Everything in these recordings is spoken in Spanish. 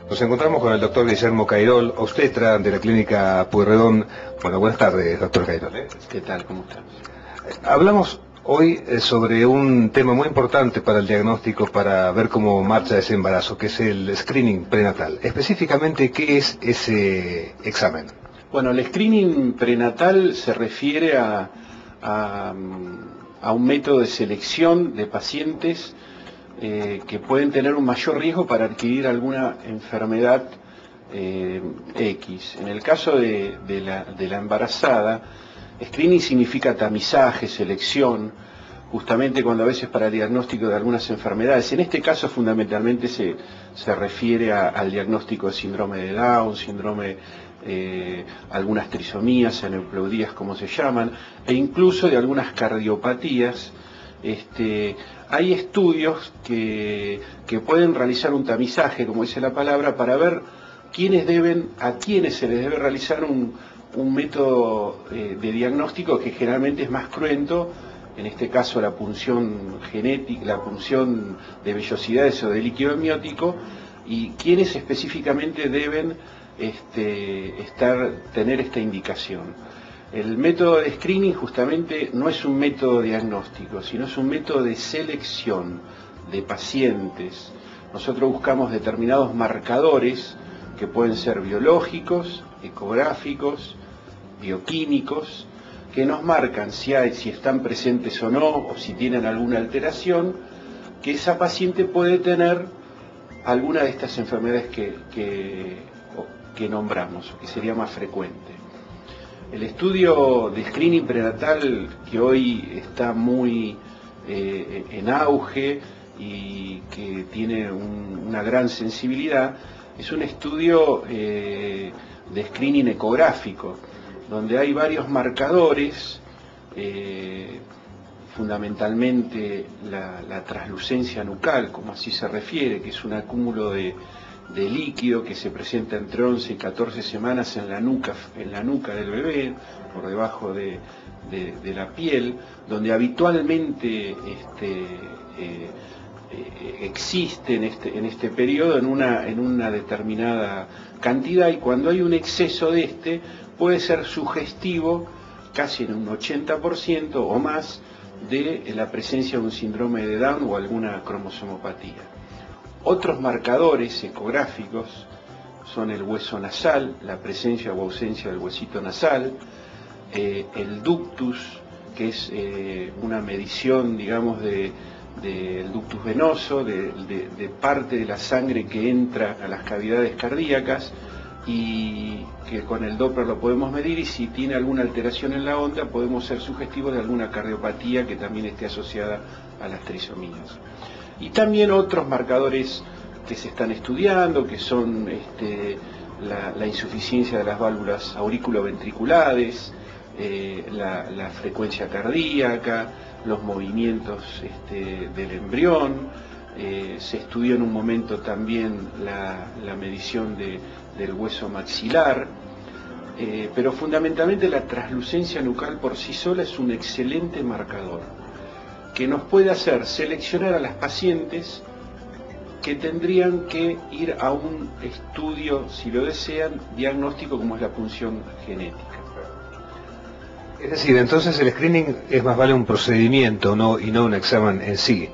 Nos encontramos con el doctor Guillermo Cairol, obstetra de la clínica Pueyrredón. Bueno, buenas tardes, doctor Cairol. ¿Qué tal? ¿Cómo estás? Hablamos hoy sobre un tema muy importante para el diagnóstico, para ver cómo marcha ese embarazo, que es el screening prenatal. Específicamente, ¿qué es ese examen? Bueno, el screening prenatal se refiere a un método de selección de pacientes que pueden tener un mayor riesgo para adquirir alguna enfermedad X. En el caso de la embarazada, screening significa tamizaje, selección, justamente cuando a veces para el diagnóstico de algunas enfermedades. En este caso fundamentalmente se refiere al diagnóstico de síndrome de Down, algunas trisomías, aneuploidías como se llaman, e incluso de algunas cardiopatías. Hay estudios que pueden realizar un tamizaje, como dice la palabra, para ver a quiénes se les debe realizar un método de diagnóstico que generalmente es más cruento, en este caso la punción genética, la punción de vellosidades o de líquido amniótico, y quiénes específicamente deben tener esta indicación. El método de screening justamente no es un método diagnóstico, sino es un método de selección de pacientes. Nosotros buscamos determinados marcadores que pueden ser biológicos, ecográficos, bioquímicos, que nos marcan si están presentes o no, o si tienen alguna alteración, que esa paciente puede tener alguna de estas enfermedades que nombramos, o que sería más frecuente. El estudio de screening prenatal, que hoy está muy en auge y que tiene una gran sensibilidad, es un estudio de screening ecográfico, donde hay varios marcadores, fundamentalmente la translucencia nucal, como así se refiere, que es un acúmulo de líquido que se presenta entre 11 y 14 semanas en la nuca del bebé, por debajo de la piel, donde habitualmente existe en este periodo en una determinada cantidad, y cuando hay un exceso de puede ser sugestivo casi en un 80% o más de la presencia de un síndrome de Down o alguna cromosomopatía. Otros marcadores ecográficos son el hueso nasal, la presencia o ausencia del huesito nasal, el ductus, que es una medición, digamos, del ductus venoso, de parte de la sangre que entra a las cavidades cardíacas, y que con el Doppler lo podemos medir, y si tiene alguna alteración en la onda podemos ser sugestivos de alguna cardiopatía que también esté asociada a las trisomías. Y también otros marcadores que se están estudiando, que son la insuficiencia de las válvulas auriculoventriculares, la frecuencia cardíaca, los movimientos del embrión. Se estudió en un momento también la medición del hueso maxilar, pero fundamentalmente la translucencia nucal por sí sola es un excelente marcador que nos puede hacer seleccionar a las pacientes que tendrían que ir a un estudio, si lo desean, diagnóstico, como es la punción genética. Es decir, entonces el screening es más vale un procedimiento y no un examen en sí.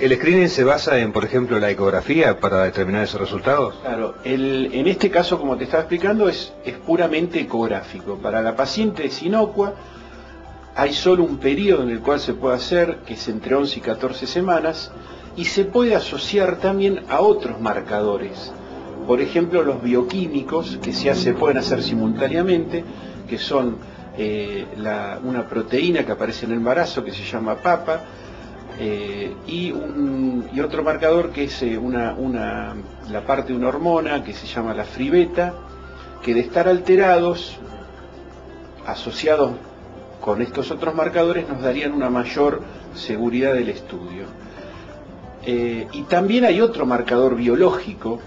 ¿El screening se basa en, por ejemplo, la ecografía para determinar esos resultados? Claro, en este caso, como te estaba explicando, es puramente ecográfico. Para la paciente es inocua, hay solo un periodo en el cual se puede hacer, que es entre 11 y 14 semanas, y se puede asociar también a otros marcadores. Por ejemplo, los bioquímicos, que pueden hacer simultáneamente, que son una proteína que aparece en el embarazo, que se llama PAPA, y otro marcador que es la parte de una hormona que se llama la fribeta, que de estar alterados, asociados con estos otros marcadores, nos darían una mayor seguridad del estudio. Y también hay otro marcador biológico,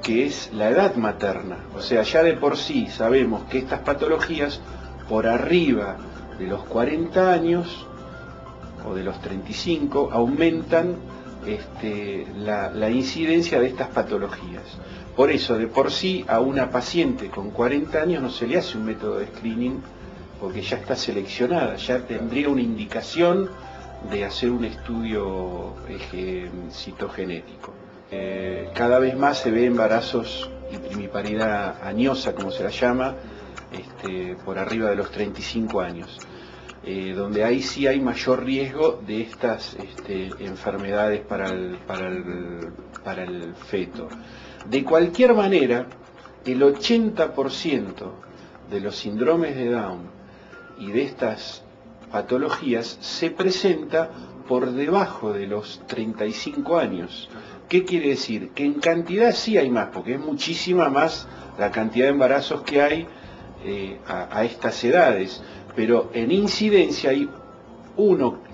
que es la edad materna. O sea, ya de por sí sabemos que estas patologías, por arriba de los 40 años o de los 35, aumentan la incidencia de estas patologías. Por eso, de por sí, a una paciente con 40 años no se le hace un método de screening, porque ya está seleccionada, ya tendría una indicación de hacer un estudio citogenético. Cada vez más se ve embarazos y primiparidad añosa, como se la llama, por arriba de los 35 años, donde ahí sí hay mayor riesgo de estas enfermedades para el feto. De cualquier manera, el 80% de los síndromes de Down y de estas patologías se presenta por debajo de los 35 años. ¿Qué quiere decir? Que en cantidad sí hay más, porque es muchísima más la cantidad de embarazos que hay a estas edades, pero en incidencia hay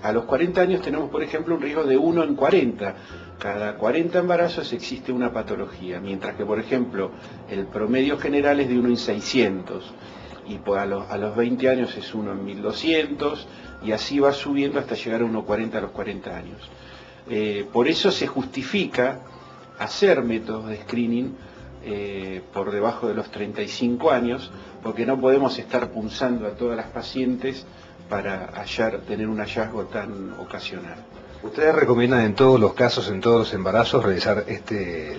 a los 40 años tenemos, por ejemplo, un riesgo de 1 en 40. Cada 40 embarazos existe una patología, mientras que, por ejemplo, el promedio general es de 1 en 600, y a los 20 años es 1 en 1200, y así va subiendo hasta llegar a 1,40 a los 40 años. Por eso se justifica hacer métodos de screening por debajo de los 35 años, porque no podemos estar punzando a todas las pacientes para tener un hallazgo tan ocasional. ¿Ustedes recomiendan en todos los casos, en todos los embarazos, realizar este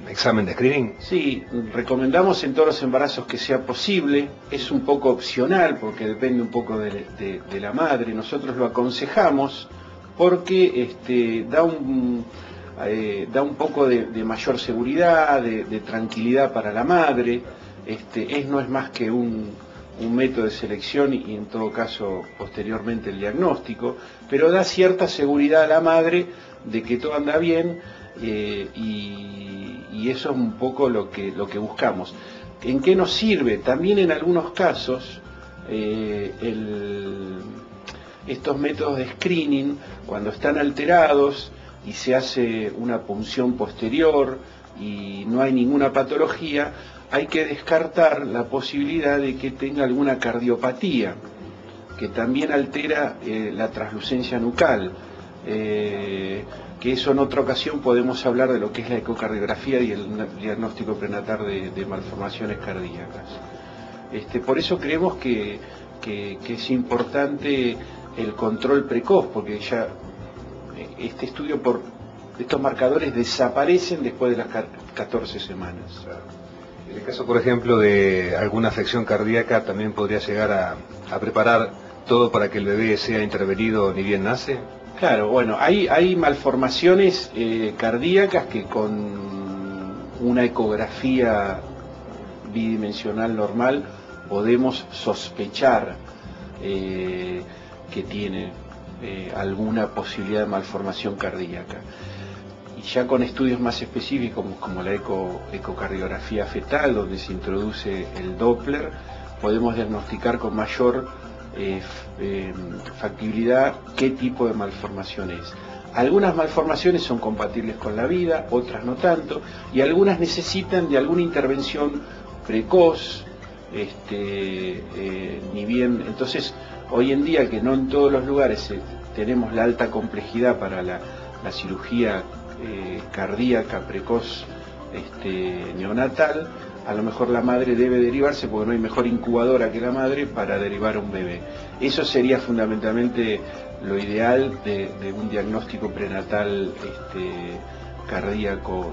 examen de screening? Sí, recomendamos en todos los embarazos que sea posible. Es un poco opcional porque depende un poco de la madre. Nosotros lo aconsejamos porque da un poco de mayor seguridad, de tranquilidad para la madre. No es más que un método de selección y en todo caso posteriormente el diagnóstico, pero da cierta seguridad a la madre de que todo anda bien, y eso es un poco lo que buscamos. ¿En qué nos sirve? También en algunos casos estos métodos de screening, cuando están alterados y se hace una punción posterior y no hay ninguna patología, hay que descartar la posibilidad de que tenga alguna cardiopatía, que también altera la translucencia nucal, que eso en otra ocasión podemos hablar de lo que es la ecocardiografía y el diagnóstico prenatal de malformaciones cardíacas. Por eso creemos que es importante el control precoz, porque ya estos marcadores desaparecen después de las 14 semanas. En el caso, por ejemplo, de alguna afección cardíaca, ¿también podría llegar a preparar todo para que el bebé sea intervenido ni bien nace? Claro, bueno, hay malformaciones cardíacas que con una ecografía bidimensional normal podemos sospechar que tiene alguna posibilidad de malformación cardíaca. Y ya con estudios más específicos como la ecocardiografía fetal, donde se introduce el Doppler, podemos diagnosticar con mayor factibilidad qué tipo de malformación es. Algunas malformaciones son compatibles con la vida, otras no tanto, y algunas necesitan de alguna intervención precoz, entonces hoy en día, que no en todos los lugares tenemos la alta complejidad para la cirugía cardíaca precoz neonatal, a lo mejor la madre debe derivarse, porque no hay mejor incubadora que la madre para derivar a un bebé. Eso sería fundamentalmente lo ideal de un diagnóstico prenatal cardíaco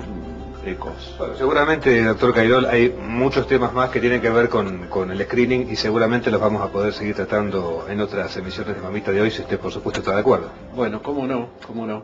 precoz. Bueno, seguramente, doctor Cairol, hay muchos temas más que tienen que ver con el screening, y seguramente los vamos a poder seguir tratando en otras emisiones de Mamita de Hoy, si usted por supuesto está de acuerdo. Bueno, cómo no, cómo no.